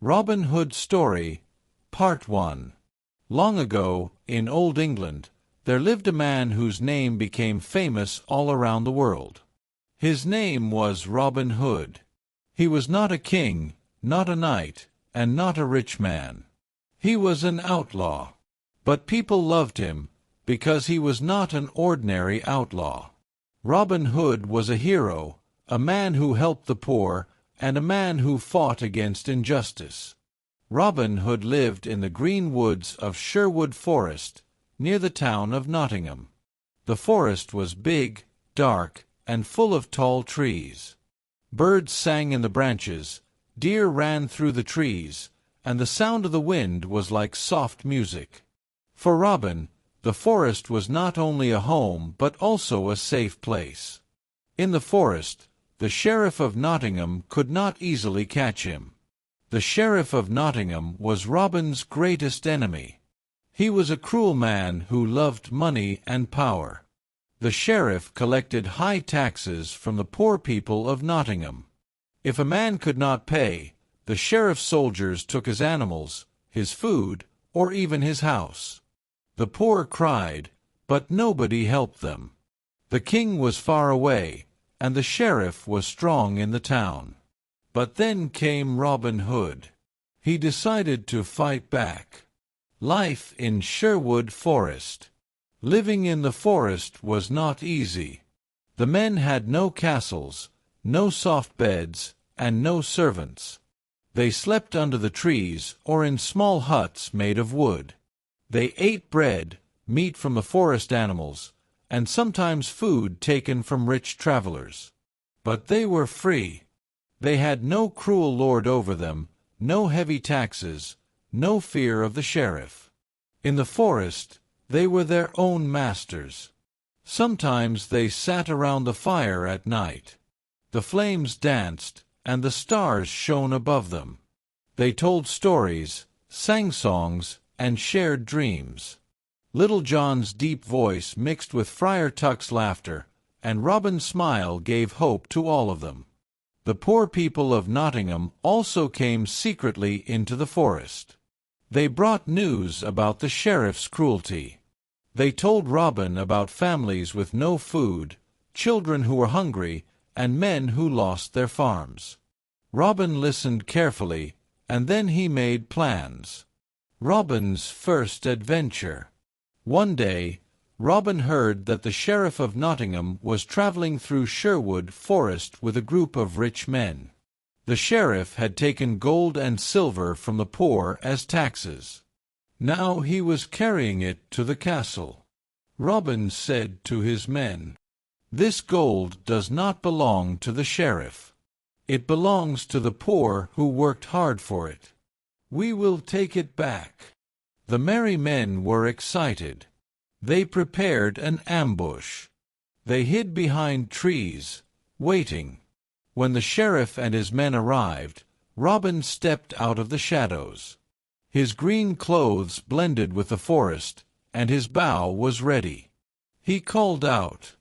Robin Hood Story, Part 1. Long ago, in Old England, there lived a man whose name became famous all around the world. His name was Robin Hood. He was not a king, not a knight, and not a rich man. He was an outlaw. But people loved him, because he was not an ordinary outlaw. Robin Hood was a hero, a man who helped the poor, and a man who fought against injustice. Robin Hood lived in the green woods of Sherwood Forest, near the town of Nottingham. The forest was big, dark, and full of tall trees. Birds sang in the branches, deer ran through the trees, and the sound of the wind was like soft music. For Robin, the forest was not only a home but also a safe place. In the forest, the Sheriff of Nottingham could not easily catch him. The Sheriff of Nottingham was Robin's greatest enemy. He was a cruel man who loved money and power. The sheriff collected high taxes from the poor people of Nottingham. If a man could not pay, the sheriff's soldiers took his animals, his food, or even his house. The poor cried, but nobody helped them. The king was far away, and the sheriff was strong in the town. But then came Robin Hood. He decided to fight back. Life in Sherwood Forest. Living in the forest was not easy. The men had no castles, no soft beds, and no servants. They slept under the trees or in small huts made of wood. They ate bread, meat from the forest animals, and sometimes food taken from rich travelers. But they were free. They had no cruel lord over them, no heavy taxes, no fear of the sheriff. In the forest, they were their own masters. Sometimes they sat around the fire at night. The flames danced, and the stars shone above them. They told stories, sang songs, and shared dreams. Little John's deep voice mixed with Friar Tuck's laughter, and Robin's smile gave hope to all of them. The poor people of Nottingham also came secretly into the forest. They brought news about the sheriff's cruelty. They told Robin about families with no food, children who were hungry, and men who lost their farms. Robin listened carefully, and then he made plans. Robin's first adventure. One day, Robin heard that the Sheriff of Nottingham was traveling through Sherwood Forest with a group of rich men. The sheriff had taken gold and silver from the poor as taxes. Now he was carrying it to the castle. Robin said to his men, "This gold does not belong to the sheriff. It belongs to the poor who worked hard for it. We will take it back." The merry men were excited. They prepared an ambush. They hid behind trees, waiting. When the sheriff and his men arrived, Robin stepped out of the shadows. His green clothes blended with the forest, and his bow was ready. He called out,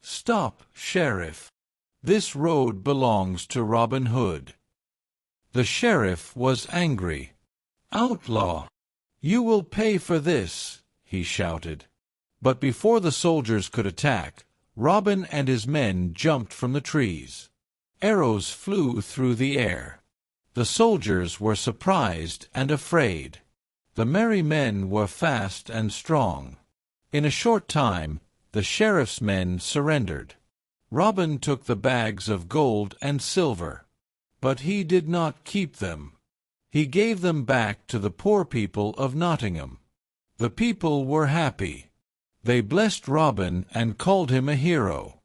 "Stop, Sheriff! This road belongs to Robin Hood." The sheriff was angry. "Outlaw! You will pay for this!" he shouted. But before the soldiers could attack, Robin and his men jumped from the trees. Arrows flew through the air. The soldiers were surprised and afraid. The merry men were fast and strong. In a short time, the sheriff's men surrendered. Robin took the bags of gold and silver. But he did not keep them. He gave them back to the poor people of Nottingham. The people were happy. They blessed Robin and called him a hero.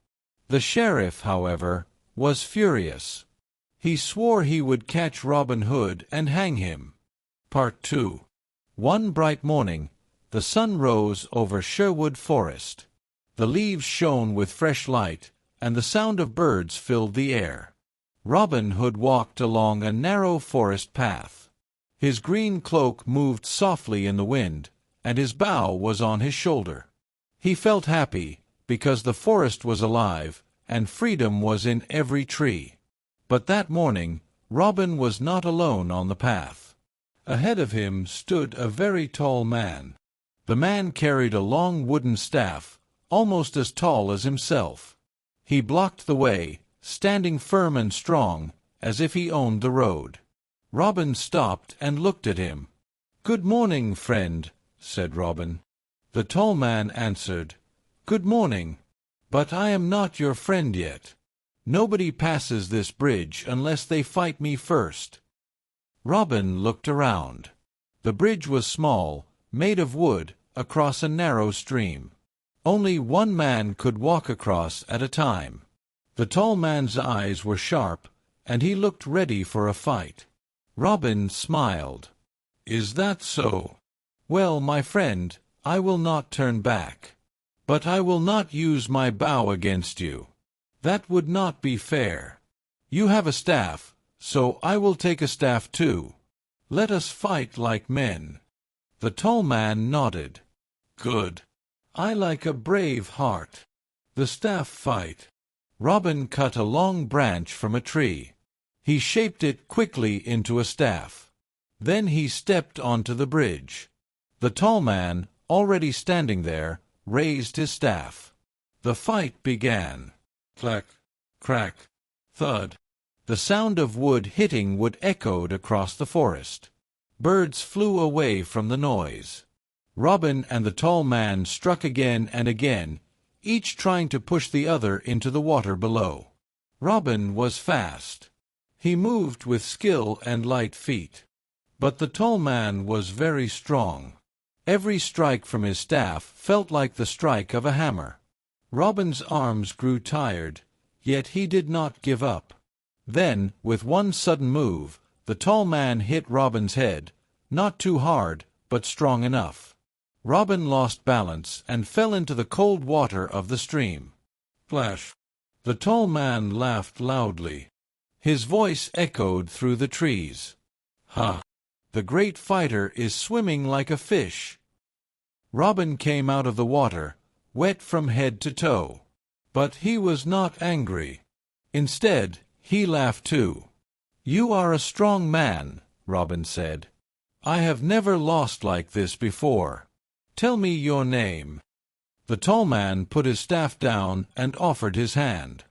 The sheriff, however, was furious. He swore he would catch Robin Hood and hang him. Part 2. One bright morning, the sun rose over Sherwood Forest. The leaves shone with fresh light, and the sound of birds filled the air. Robin Hood walked along a narrow forest path. His green cloak moved softly in the wind, and his bow was on his shoulder. He felt happy, because the forest was alive, and freedom was in every tree. But that morning, Robin was not alone on the path. Ahead of him stood a very tall man. The man carried a long wooden staff, almost as tall as himself. He blocked the way, standing firm and strong, as if he owned the road. Robin stopped and looked at him. "Good morning, friend," said Robin. The tall man answered, "Good morning, but I am not your friend yet. Nobody passes this bridge unless they fight me first." Robin looked around. The bridge was small, made of wood, across a narrow stream. Only one man could walk across at a time. The tall man's eyes were sharp, and he looked ready for a fight. Robin smiled. "Is that so? Well, my friend, I will not turn back. But I will not use my bow against you. That would not be fair. You have a staff, so I will take a staff too. Let us fight like men." The tall man nodded. "Good. I like a brave heart. The staff fight." Robin cut a long branch from a tree. He shaped it quickly into a staff. Then he stepped onto the bridge. The tall man, already standing there, raised his staff. The fight began. Clack, crack, thud. The sound of wood hitting wood echoed across the forest. Birds flew away from the noise. Robin and the tall man struck again and again, each trying to push the other into the water below. Robin was fast. He moved with skill and light feet. But the tall man was very strong. Every strike from his staff felt like the strike of a hammer. Robin's arms grew tired, yet he did not give up. Then, with one sudden move, the tall man hit Robin's head, not too hard, but strong enough. Robin lost balance and fell into the cold water of the stream. Splash! The tall man laughed loudly. His voice echoed through the trees. "Ha! The great fighter is swimming like a fish." Robin came out of the water, wet from head to toe. But he was not angry. Instead, he laughed too. "You are a strong man," Robin said. "I have never lost like this before. Tell me your name." The tall man put his staff down and offered his hand.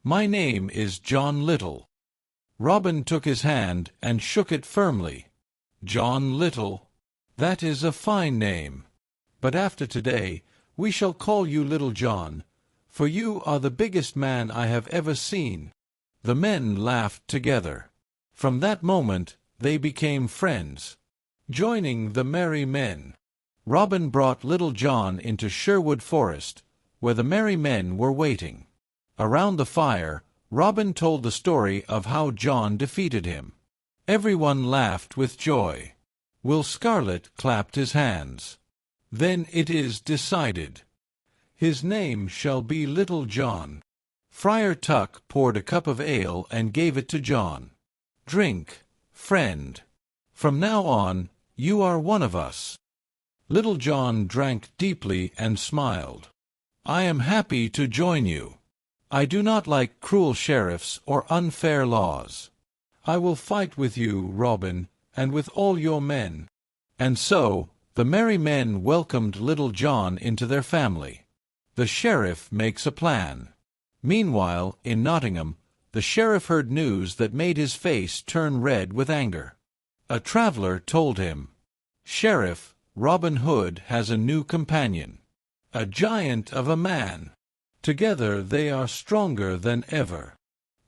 "My name is John Little." Robin took his hand and shook it firmly. "John Little. That is a fine name. But after today, we shall call you Little John, for you are the biggest man I have ever seen." The men laughed together. From that moment, they became friends. Joining the merry men, Robin brought Little John into Sherwood Forest, where the merry men were waiting. Around the fire, Robin told the story of how John defeated him. Everyone laughed with joy. Will Scarlet clapped his hands. "Then it is decided. His name shall be Little John." Friar Tuck poured a cup of ale and gave it to John. "Drink, friend. From now on, you are one of us." Little John drank deeply and smiled. "I am happy to join you. I do not like cruel sheriffs or unfair laws. I will fight with you, Robin, and with all your men." And so, the merry men welcomed Little John into their family. The sheriff makes a plan. Meanwhile, in Nottingham, the sheriff heard news that made his face turn red with anger. A traveler told him, "Sheriff, Robin Hood has a new companion, a giant of a man. Together they are stronger than ever."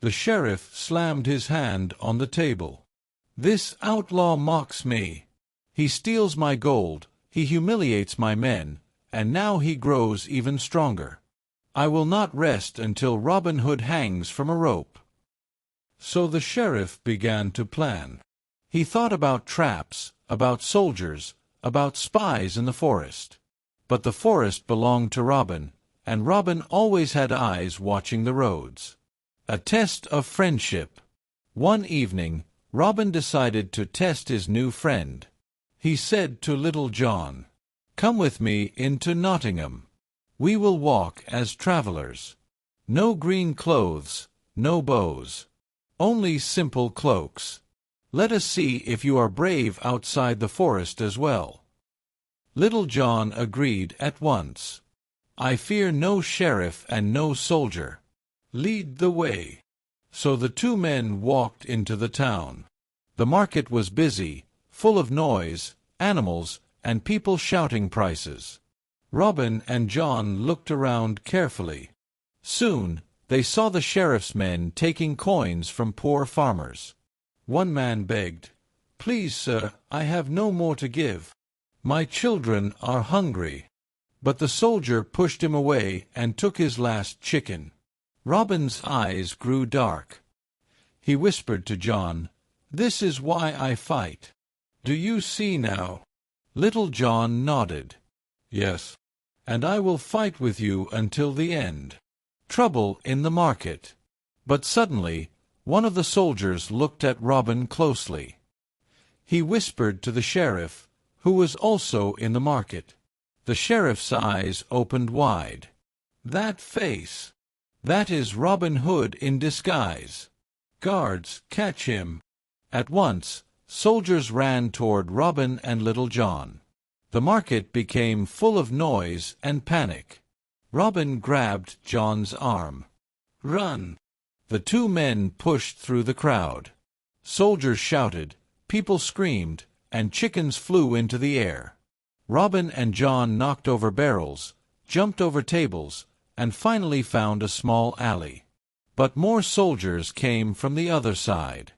The sheriff slammed his hand on the table. "This outlaw mocks me. He steals my gold, he humiliates my men, and now he grows even stronger. I will not rest until Robin Hood hangs from a rope." So the sheriff began to plan. He thought about traps, about soldiers, about spies in the forest. But the forest belonged to Robin, and Robin always had eyes watching the roads. A test of friendship. One evening, Robin decided to test his new friend. He said to Little John, "Come with me into Nottingham. We will walk as travelers. No green clothes, no bows. only simple cloaks. Let us see if you are brave outside the forest as well." Little John agreed at once. "I fear no sheriff and no soldier. Lead the way." So the two men walked into the town. The market was busy, full of noise, animals, and people shouting prices. Robin and John looked around carefully. Soon, they saw the sheriff's men taking coins from poor farmers. One man begged, "Please, sir, I have no more to give. My children are hungry." But the soldier pushed him away and took his last chicken. Robin's eyes grew dark. He whispered to John, "This is why I fight. Do you see now?" Little John nodded. "Yes, and I will fight with you until the end." Trouble in the market. But suddenly, one of the soldiers looked at Robin closely. He whispered to the sheriff, who was also in the market. The sheriff's eyes opened wide. "That face! That is Robin Hood in disguise. Guards, catch him!" At once, soldiers ran toward Robin and Little John. The market became full of noise and panic. Robin grabbed John's arm. "Run!" The two men pushed through the crowd. Soldiers shouted, people screamed, and chickens flew into the air. Robin and John knocked over barrels, jumped over tables, and finally found a small alley. But more soldiers came from the other side.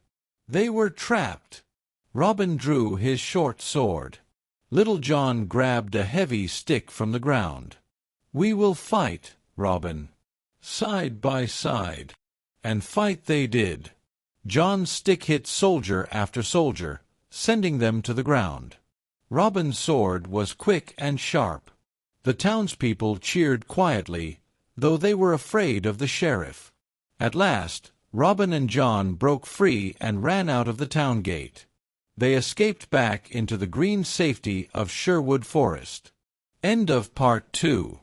They were trapped. Robin drew his short sword. Little John grabbed a heavy stick from the ground. "We will fight, Robin, side by side." And fight they did. John's stick hit soldier after soldier, sending them to the ground. Robin's sword was quick and sharp. The townspeople cheered quietly, though they were afraid of the sheriff. At last, Robin and John broke free and ran out of the town gate. They escaped back into the green safety of Sherwood Forest. End of Part 2.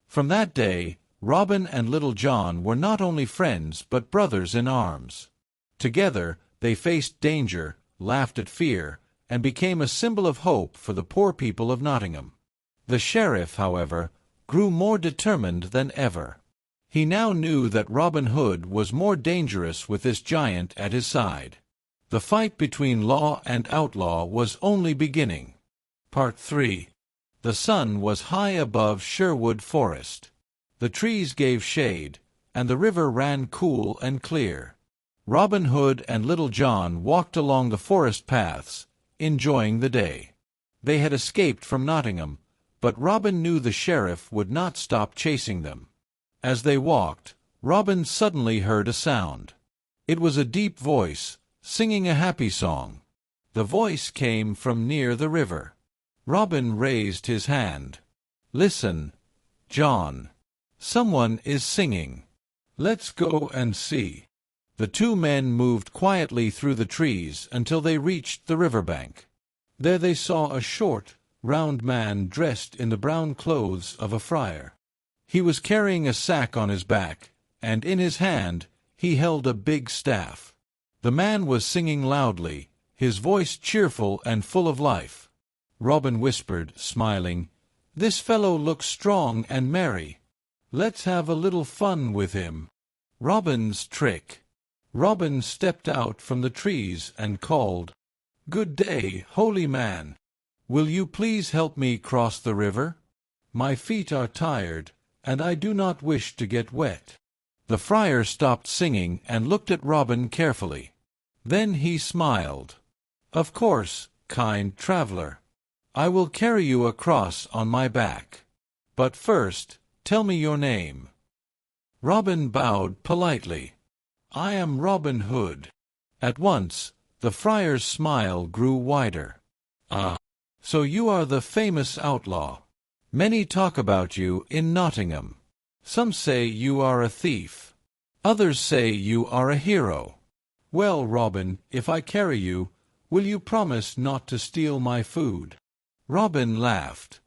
From that day, Robin and Little John were not only friends but brothers in arms. Together, they faced danger, laughed at fear, and became a symbol of hope for the poor people of Nottingham. The sheriff, however, grew more determined than ever. He now knew that Robin Hood was more dangerous with this giant at his side. The fight between law and outlaw was only beginning. Part 3. The sun was high above Sherwood Forest. The trees gave shade, and the river ran cool and clear. Robin Hood and Little John walked along the forest paths, enjoying the day. They had escaped from Nottingham, but Robin knew the sheriff would not stop chasing them. As they walked, Robin suddenly heard a sound. It was a deep voice, singing a happy song. The voice came from near the river. Robin raised his hand. "Listen, John. Someone is singing. Let's go and see." The two men moved quietly through the trees until they reached the riverbank. There they saw a short, round man dressed in the brown clothes of a friar. He was carrying a sack on his back, and in his hand he held a big staff. The man was singing loudly, his voice cheerful and full of life. Robin whispered, smiling, "This fellow looks strong and merry. Let's have a little fun with him." Robin's trick. Robin stepped out from the trees and called, "Good day, holy man. Will you please help me cross the river? My feet are tired, and I do not wish to get wet." The friar stopped singing and looked at Robin carefully. Then he smiled. "Of course, kind traveler. I will carry you across on my back. But first, tell me your name." Robin bowed politely. "I am Robin Hood." At once, the friar's smile grew wider. "Ah, so you are the famous outlaw. Many talk about you in Nottingham. Some say you are a thief. Others say you are a hero. Well, Robin, if I carry you, will you promise not to steal my food?" Robin laughed.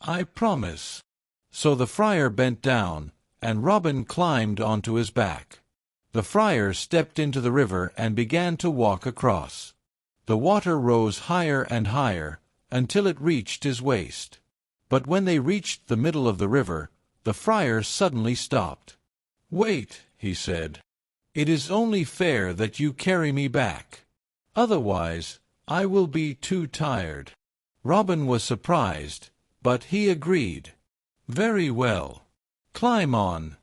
"I promise." So the friar bent down, and Robin climbed onto his back. The friar stepped into the river and began to walk across. The water rose higher and higher, until it reached his waist. But when they reached the middle of the river, the friar suddenly stopped. "Wait," he said. "It is only fair that you carry me back. Otherwise, I will be too tired." Robin was surprised, but he agreed. "Very well. Climb on."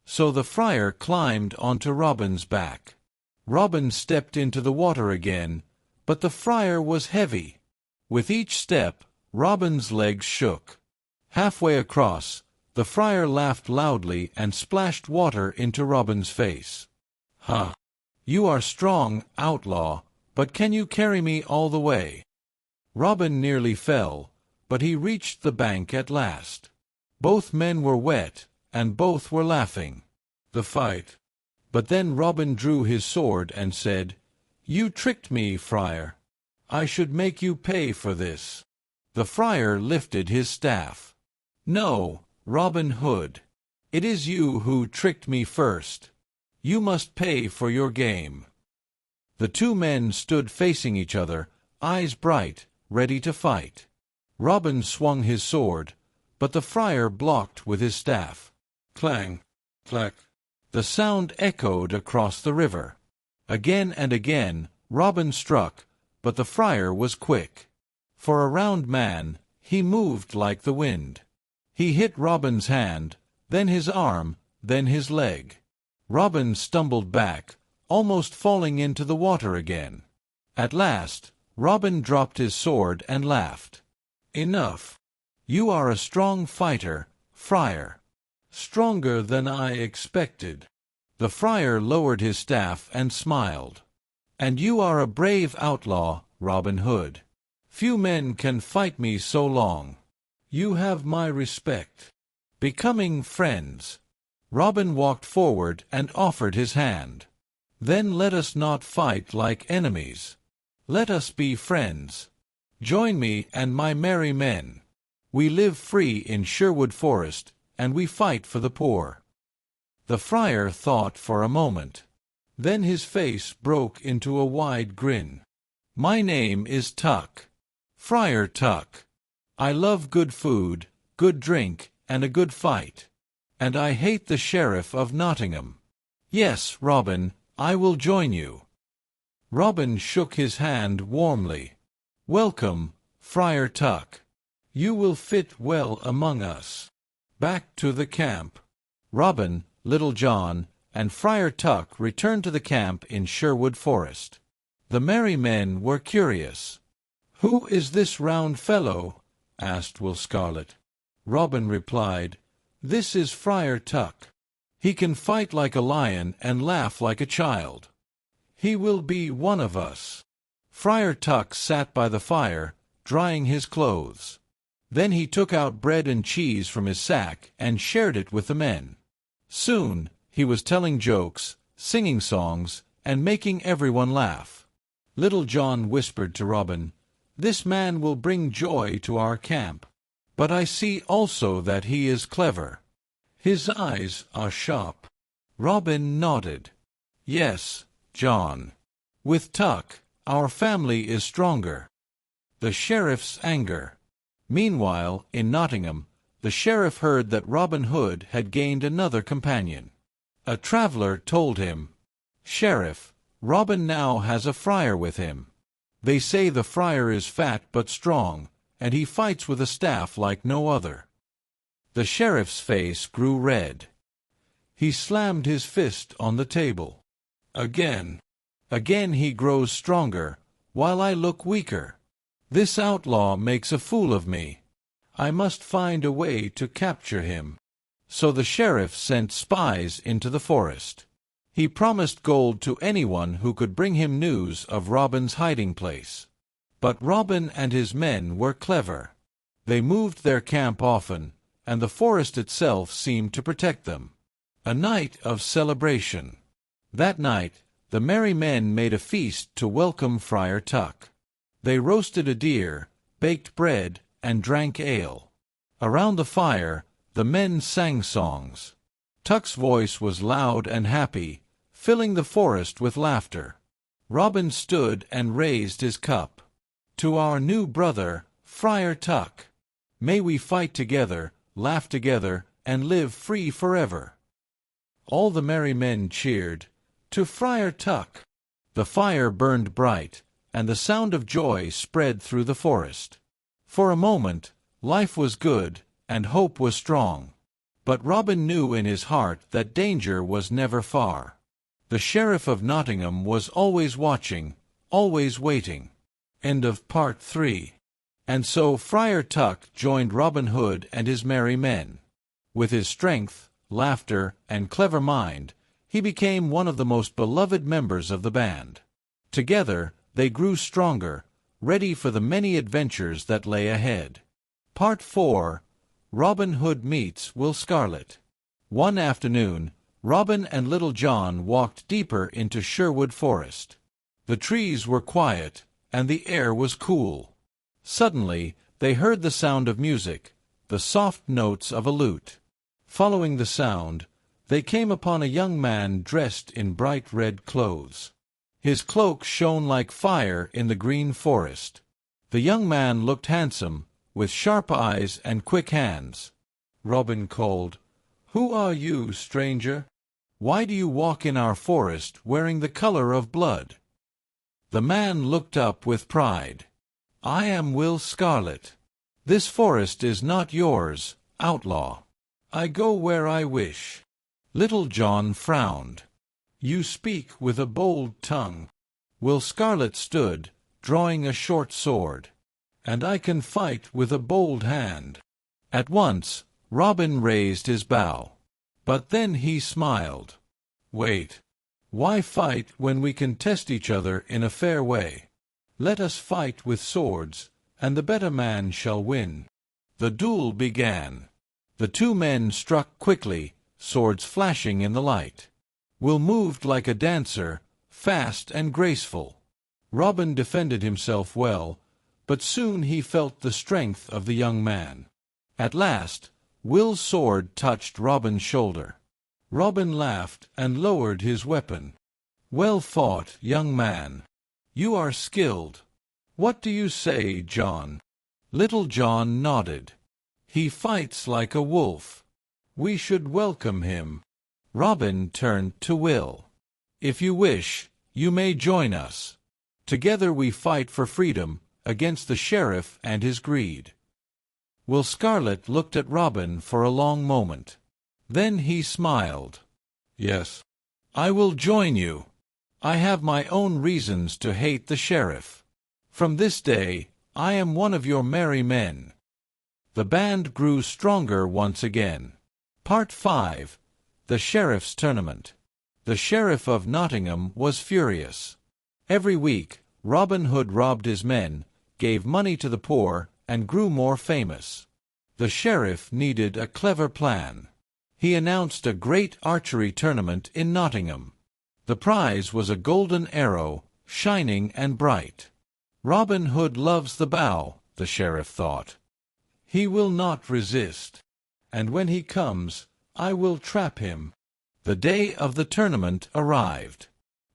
So the friar climbed onto Robin's back. Robin stepped into the water again, but the friar was heavy. With each step, Robin's legs shook. Halfway across, the friar laughed loudly and splashed water into Robin's face. "Ha! You are strong, outlaw, but can you carry me all the way?" Robin nearly fell, but he reached the bank at last. Both men were wet, and both were laughing. The fight. But then Robin drew his sword and said, "You tricked me, friar. I should make you pay for this." The friar lifted his staff. "No, Robin Hood. It is you who tricked me first. You must pay for your game." The two men stood facing each other, eyes bright, ready to fight. Robin swung his sword, but the friar blocked with his staff. Clang! Clack! The sound echoed across the river. Again and again Robin struck, but the friar was quick. For a round man, he moved like the wind. He hit Robin's hand, then his arm, then his leg. Robin stumbled back, almost falling into the water again. At last, Robin dropped his sword and laughed. "Enough. You are a strong fighter, friar. Stronger than I expected." The friar lowered his staff and smiled. "And you are a brave outlaw, Robin Hood. Few men can fight me so long. You have my respect." Becoming friends, Robin walked forward and offered his hand. "Then let us not fight like enemies. Let us be friends. Join me and my merry men. We live free in Sherwood Forest, and we fight for the poor." The friar thought for a moment. Then his face broke into a wide grin. "My name is Tuck. Friar Tuck. I love good food, good drink, and a good fight. And I hate the Sheriff of Nottingham. Yes, Robin, I will join you." Robin shook his hand warmly. "Welcome, Friar Tuck. You will fit well among us." Back to the camp. Robin, Little John, and Friar Tuck returned to the camp in Sherwood Forest. The merry men were curious. "Who is this round fellow?" asked Will Scarlet. Robin replied, "This is Friar Tuck. He can fight like a lion and laugh like a child. He will be one of us." Friar Tuck sat by the fire, drying his clothes. Then he took out bread and cheese from his sack and shared it with the men. Soon he was telling jokes, singing songs, and making everyone laugh. Little John whispered to Robin, "This man will bring joy to our camp. But I see also that he is clever. His eyes are sharp." Robin nodded. "Yes, John. With Tuck, our family is stronger." The sheriff's anger. Meanwhile, in Nottingham, the sheriff heard that Robin Hood had gained another companion. A traveller told him, "Sheriff, Robin now has a friar with him. They say the friar is fat but strong, and he fights with a staff like no other." The sheriff's face grew red. He slammed his fist on the table. "Again he grows stronger, while I look weaker. This outlaw makes a fool of me. I must find a way to capture him." So the sheriff sent spies into the forest. He promised gold to anyone who could bring him news of Robin's hiding place. But Robin and his men were clever. They moved their camp often, and the forest itself seemed to protect them. A night of celebration. That night, the merry men made a feast to welcome Friar Tuck. They roasted a deer, baked bread, and drank ale. Around the fire, the men sang songs. Tuck's voice was loud and happy, filling the forest with laughter. Robin stood and raised his cup. To our new brother, Friar Tuck. May we fight together, laugh together, and live free forever. All the merry men cheered, to Friar Tuck. The fire burned bright, and the sound of joy spread through the forest. For a moment, life was good, and hope was strong. But Robin knew in his heart that danger was never far. The Sheriff of Nottingham was always watching, always waiting. End of Part 3. And so Friar Tuck joined Robin Hood and his merry men. With his strength, laughter, and clever mind, he became one of the most beloved members of the band. Together, they grew stronger, ready for the many adventures that lay ahead. Part 4. Robin Hood meets Will Scarlet. One afternoon, Robin and Little John walked deeper into Sherwood Forest. The trees were quiet, and the air was cool. Suddenly, they heard the sound of music, the soft notes of a lute. Following the sound, they came upon a young man dressed in bright red clothes. His cloak shone like fire in the green forest. The young man looked handsome, with sharp eyes and quick hands. Robin called, "Who are you, stranger? Why do you walk in our forest wearing the color of blood?" The man looked up with pride. "I am Will Scarlet. This forest is not yours, outlaw. I go where I wish." Little John frowned. "You speak with a bold tongue." Will Scarlet stood, drawing a short sword. "And I can fight with a bold hand." At once, Robin raised his bow. But then he smiled. "Wait. Why fight when we can test each other in a fair way? Let us fight with swords, and the better man shall win." The duel began. The two men struck quickly, swords flashing in the light. Will moved like a dancer, fast and graceful. Robin defended himself well, but soon he felt the strength of the young man. At last, Will's sword touched Robin's shoulder. Robin laughed and lowered his weapon. "Well fought, young man. You are skilled. What do you say, John?" Little John nodded. "He fights like a wolf. We should welcome him." Robin turned to Will. "If you wish, you may join us. Together we fight for freedom against the sheriff and his greed." Will Scarlet looked at Robin for a long moment. Then he smiled. "Yes, I will join you. I have my own reasons to hate the sheriff. From this day, I am one of your merry men." The band grew stronger once again. Part 5. The Sheriff's Tournament. The Sheriff of Nottingham was furious. Every week, Robin Hood robbed his men, gave money to the poor, and grew more famous. The sheriff needed a clever plan. He announced a great archery tournament in Nottingham. The prize was a golden arrow, shining and bright. "Robin Hood loves the bow," the sheriff thought. "He will not resist. And when he comes, I will trap him." The day of the tournament arrived.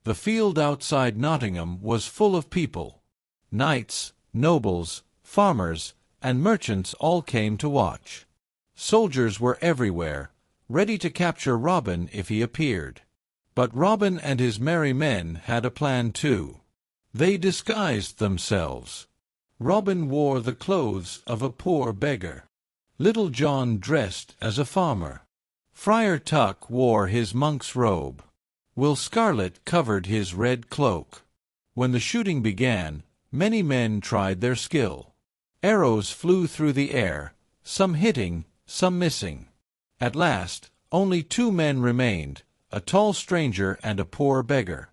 The field outside Nottingham was full of people. Knights, nobles, farmers, and merchants all came to watch. Soldiers were everywhere, ready to capture Robin if he appeared. But Robin and his merry men had a plan too. They disguised themselves. Robin wore the clothes of a poor beggar. Little John dressed as a farmer. Friar Tuck wore his monk's robe. Will Scarlet covered his red cloak. When the shooting began, many men tried their skill. Arrows flew through the air, some hitting, some missing. At last, only two men remained, a tall stranger and a poor beggar.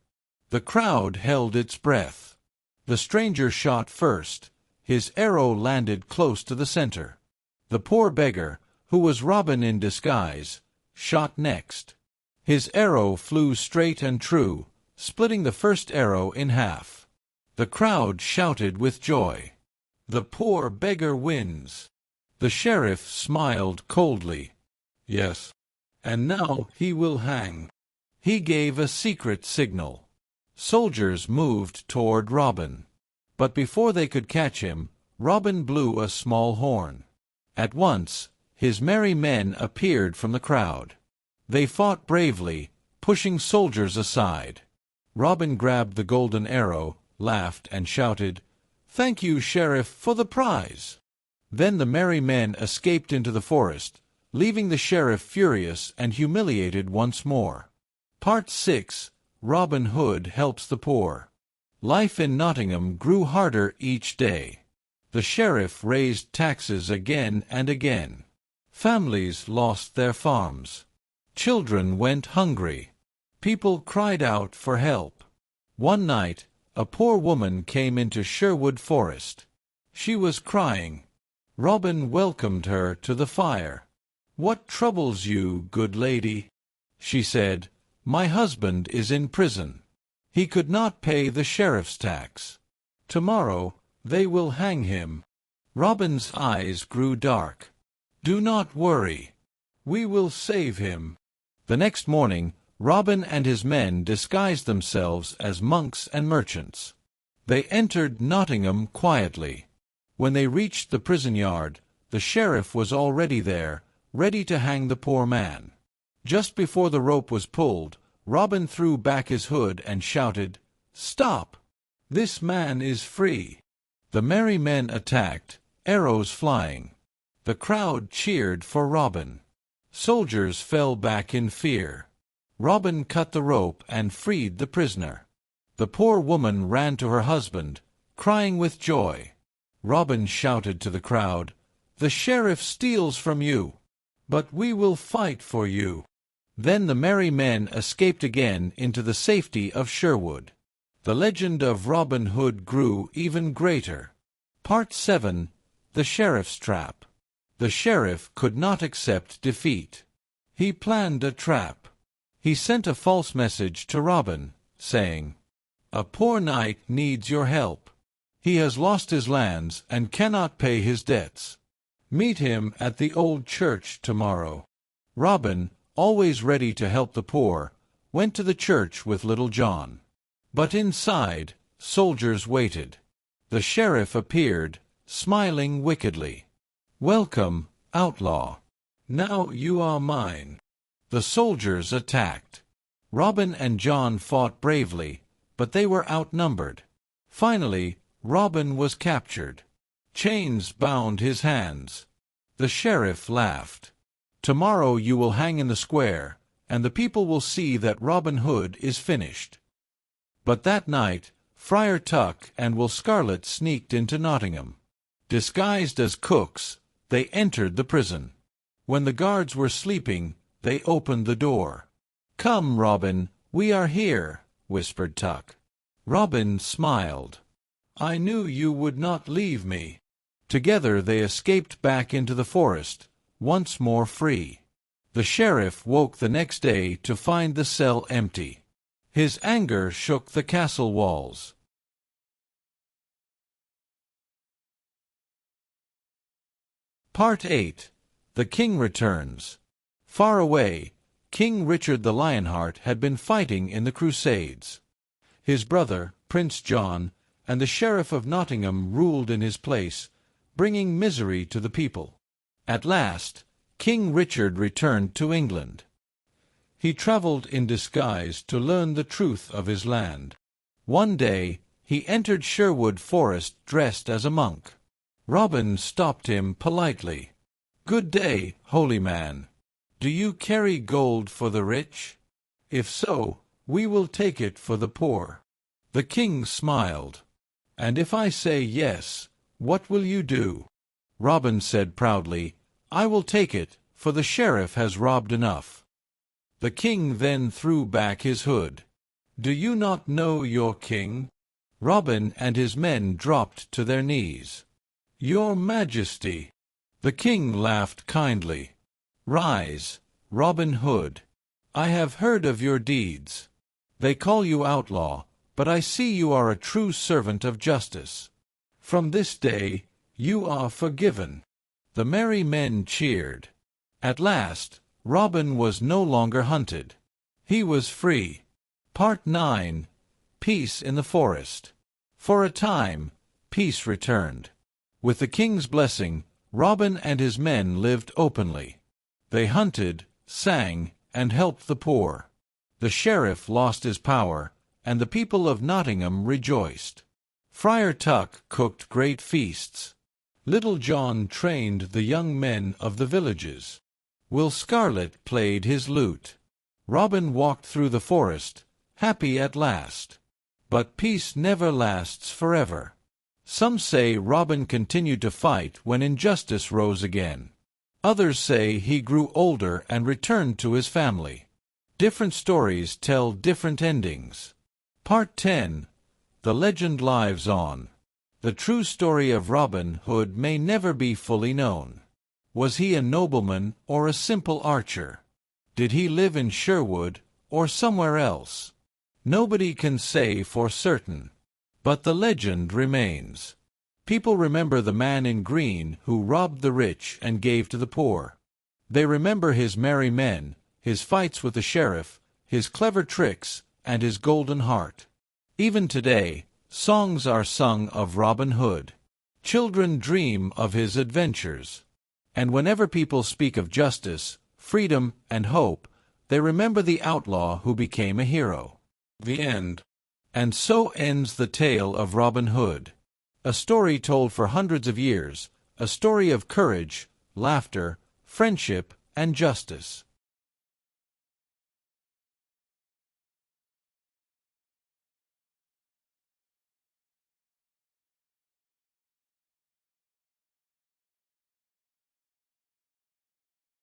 The crowd held its breath. The stranger shot first. His arrow landed close to the center. The poor beggar, who was Robin in disguise, shot next. His arrow flew straight and true, splitting the first arrow in half. The crowd shouted with joy. "The poor beggar wins." The sheriff smiled coldly. "Yes, and now he will hang." He gave a secret signal. Soldiers moved toward Robin. But before they could catch him, Robin blew a small horn. At once, his merry men appeared from the crowd. They fought bravely, pushing soldiers aside. Robin grabbed the golden arrow, laughed, and shouted, "Thank you, Sheriff, for the prize." Then the merry men escaped into the forest, leaving the sheriff furious and humiliated once more. Part 6. Robin Hood Helps the Poor. Life in Nottingham grew harder each day. The sheriff raised taxes again and again. Families lost their farms. Children went hungry. People cried out for help. One night, a poor woman came into Sherwood Forest. She was crying. Robin welcomed her to the fire. "What troubles you, good lady?" she said. "My husband is in prison. He could not pay the sheriff's tax. Tomorrow they will hang him." Robin's eyes grew dark. "Do not worry. We will save him." The next morning, Robin and his men disguised themselves as monks and merchants. They entered Nottingham quietly. When they reached the prison yard, the sheriff was already there, ready to hang the poor man. Just before the rope was pulled, Robin threw back his hood and shouted, "Stop! This man is free." The merry men attacked, arrows flying. The crowd cheered for Robin. Soldiers fell back in fear. Robin cut the rope and freed the prisoner. The poor woman ran to her husband, crying with joy. Robin shouted to the crowd, "The sheriff steals from you, but we will fight for you." Then the merry men escaped again into the safety of Sherwood. The legend of Robin Hood grew even greater. Part 7. The Sheriff's Trap. The sheriff could not accept defeat. He planned a trap. He sent a false message to Robin, saying, "A poor knight needs your help. He has lost his lands and cannot pay his debts. Meet him at the old church tomorrow." Robin, always ready to help the poor, went to the church with Little John. But inside, soldiers waited. The sheriff appeared, smiling wickedly. "Welcome, outlaw. Now you are mine." The soldiers attacked. Robin and John fought bravely, but they were outnumbered. Finally, Robin was captured. Chains bound his hands. The sheriff laughed. "Tomorrow you will hang in the square, and the people will see that Robin Hood is finished." But that night, Friar Tuck and Will Scarlet sneaked into Nottingham. Disguised as cooks, they entered the prison. When the guards were sleeping, they opened the door. "Come, Robin, we are here," whispered Tuck. Robin smiled. "I knew you would not leave me." Together they escaped back into the forest, once more free. The sheriff woke the next day to find the cell empty. His anger shook the castle walls. Part 8. The King Returns. Far away, King Richard the Lionheart had been fighting in the Crusades. His brother, Prince John, and the Sheriff of Nottingham ruled in his place, bringing misery to the people. At last, King Richard returned to England. He traveled in disguise to learn the truth of his land. One day, he entered Sherwood Forest dressed as a monk. Robin stopped him politely. "Good day, holy man. Do you carry gold for the rich? If so, we will take it for the poor." The king smiled. "And if I say yes, what will you do?" Robin said proudly, "I will take it, for the sheriff has robbed enough." The king then threw back his hood. "Do you not know your king?" Robin and his men dropped to their knees. "Your Majesty." The king laughed kindly. "Rise, Robin Hood. I have heard of your deeds. They call you outlaw, but I see you are a true servant of justice. From this day, you are forgiven." The merry men cheered. At last, Robin was no longer hunted. He was free. Part 9. Peace in the Forest. For a time, peace returned. With the king's blessing, Robin and his men lived openly. They hunted, sang, and helped the poor. The sheriff lost his power, and the people of Nottingham rejoiced. Friar Tuck cooked great feasts. Little John trained the young men of the villages. Will Scarlet played his lute. Robin walked through the forest, happy at last. But peace never lasts forever. Some say Robin continued to fight when injustice rose again. Others say he grew older and returned to his family. Different stories tell different endings. Part 10. The legend lives on. The true story of Robin Hood may never be fully known. Was he a nobleman or a simple archer? Did he live in Sherwood or somewhere else? Nobody can say for certain. But the legend remains. People remember the man in green who robbed the rich and gave to the poor. They remember his merry men, his fights with the sheriff, his clever tricks, and his golden heart. Even today, songs are sung of Robin Hood. Children dream of his adventures. And whenever people speak of justice, freedom, and hope, they remember the outlaw who became a hero. The end. And so ends the tale of Robin Hood. A story told for hundreds of years, a story of courage, laughter, friendship, and justice.